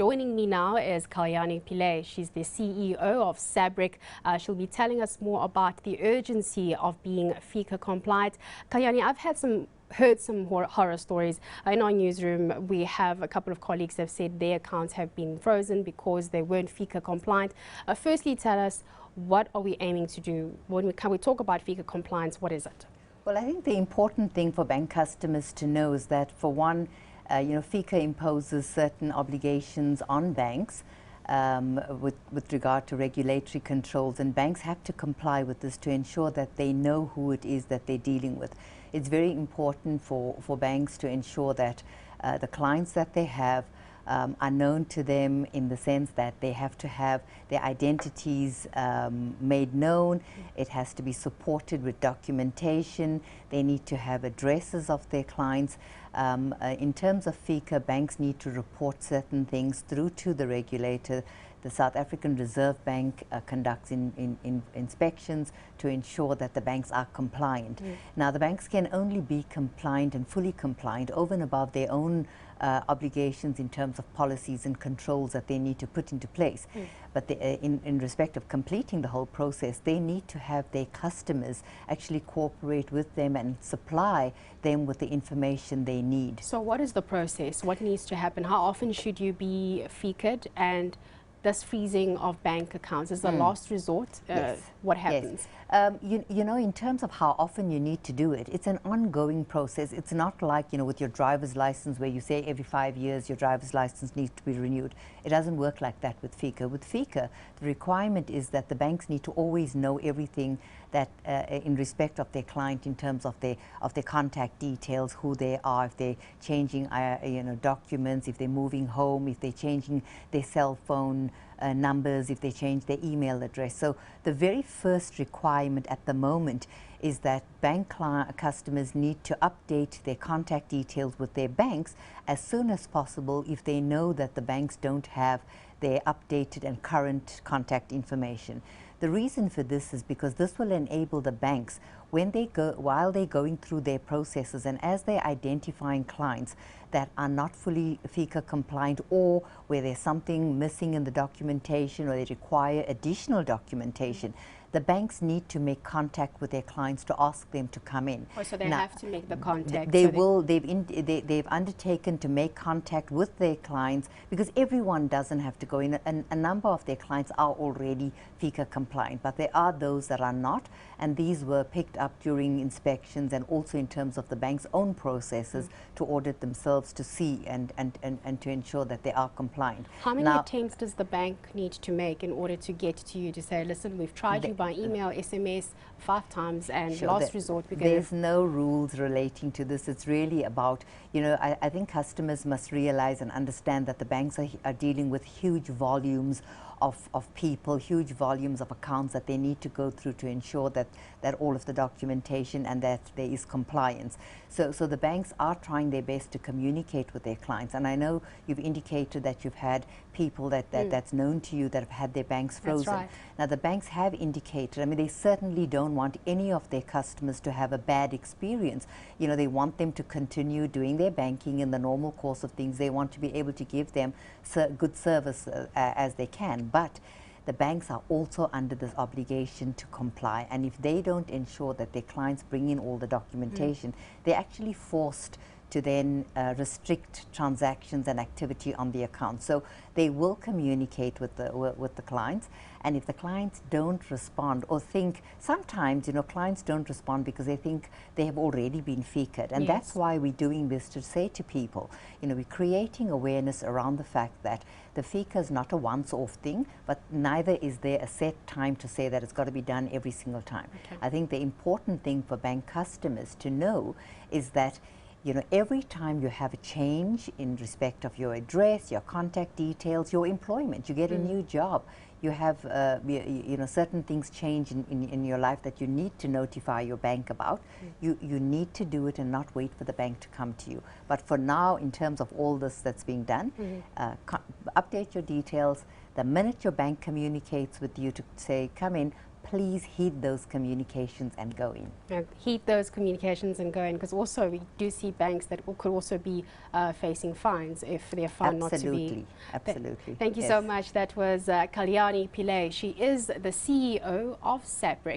Joining me now is Kalyani Pillay. She's the CEO of SABRIC. She'll be telling us more about the urgency of being FICA compliant. Kalyani, I've heard some horror stories. In our newsroom, we have a couple of colleagues that have said their accounts have been frozen because they weren't FICA compliant. Firstly, tell us, what are we aiming to do? When we talk about FICA compliance, what is it? Well, I think the important thing for bank customers to know is that, for one, FICA imposes certain obligations on banks with regard to regulatory controls, and banks have to comply with this to ensure that they know who it is that they're dealing with. It's very important for banks to ensure that the clients that they have are known to them, in the sense that they have to have their identities made known. It has to be supported with documentation. They need to have addresses of their clients. In terms of FICA, banks need to report certain things through to the regulator. The South African Reserve Bank conducts inspections to ensure that the banks are compliant. Now, the banks can only be compliant and fully compliant over and above their own obligations in terms of policies and controls that they need to put into place. But in respect of completing the whole process, they need to have their customers actually cooperate with them and supply them with the information they need. So what is the process? What needs to happen? How often should you be FICA'd? And this freezing of bank accounts is the last resort. Yes. What happens? Yes. You know, in terms of how often you need to do it, it's an ongoing process. It's not like, with your driver's license, where you say every 5 years your driver's license needs to be renewed. It doesn't work like that with FICA. With FICA, the requirement is that the banks need to always know everything that in respect of their client, in terms of their contact details, who they are, if they're changing documents, if they're moving home, if they're changing their cell phone numbers, if they change their email address. So the very first requirement at the moment is that bank customers need to update their contact details with their banks as soon as possible if they know that the banks don't have their updated and current contact information. The reason for this is because this will enable the banks, while they're going through their processes and as they're identifying clients that are not fully FICA compliant, or where there's something missing in the documentation, or they require additional documentation, the banks need to make contact with their clients to ask them to come in. Oh, so they have to make the contact. They've undertaken to make contact with their clients, because everyone doesn't have to go in. A number of their clients are already FICA compliant, but there are those that are not, and these were picked up during inspections and also in terms of the bank's own processes to audit themselves to see and to ensure that they are compliant. How many attempts does the bank need to make in order to get to you to say, listen, we've tried you by email, SMS 5 times, and last resort we're going to... There's no rules relating to this. It's really about, I think customers must realize and understand that the banks are dealing with huge volumes of people, huge volumes of accounts that they need to go through to ensure that all of the documentation and that there is compliance. So the banks are trying their best to communicate with their clients. And I know you've indicated that you've had people that's known to you that have had their banks frozen. That's right. Now, the banks have indicated, they certainly don't want any of their customers to have a bad experience. They want them to continue doing their banking in the normal course of things. They want to be able to give them good service as they can. But the banks are also under this obligation to comply, and if they don't ensure that their clients bring in all the documentation, they're actually forced to then restrict transactions and activity on the account. So they will communicate with the clients, and if the clients don't respond, or think, sometimes clients don't respond because they think they have already been FICA'd, and that's why we're doing this, to say to people, we're creating awareness around the fact that the FICA is not a once-off thing, but neither is there a set time to say that it's got to be done every single time. I think the important thing for bank customers to know is that every time you have a change in respect of your address, your contact details, your employment, you get a new job, you have certain things change in your life that you need to notify your bank about. You need to do it and not wait for the bank to come to you. But for now, in terms of all this that's being done, update your details. The minute your bank communicates with you to say, come in, please heed those communications and go in. Heed those communications and go in, because also we do see banks that could also be facing fines if they're found not to be. Absolutely. Thank you so much. That was Kalyani Pillay. She is the CEO of SABRIC.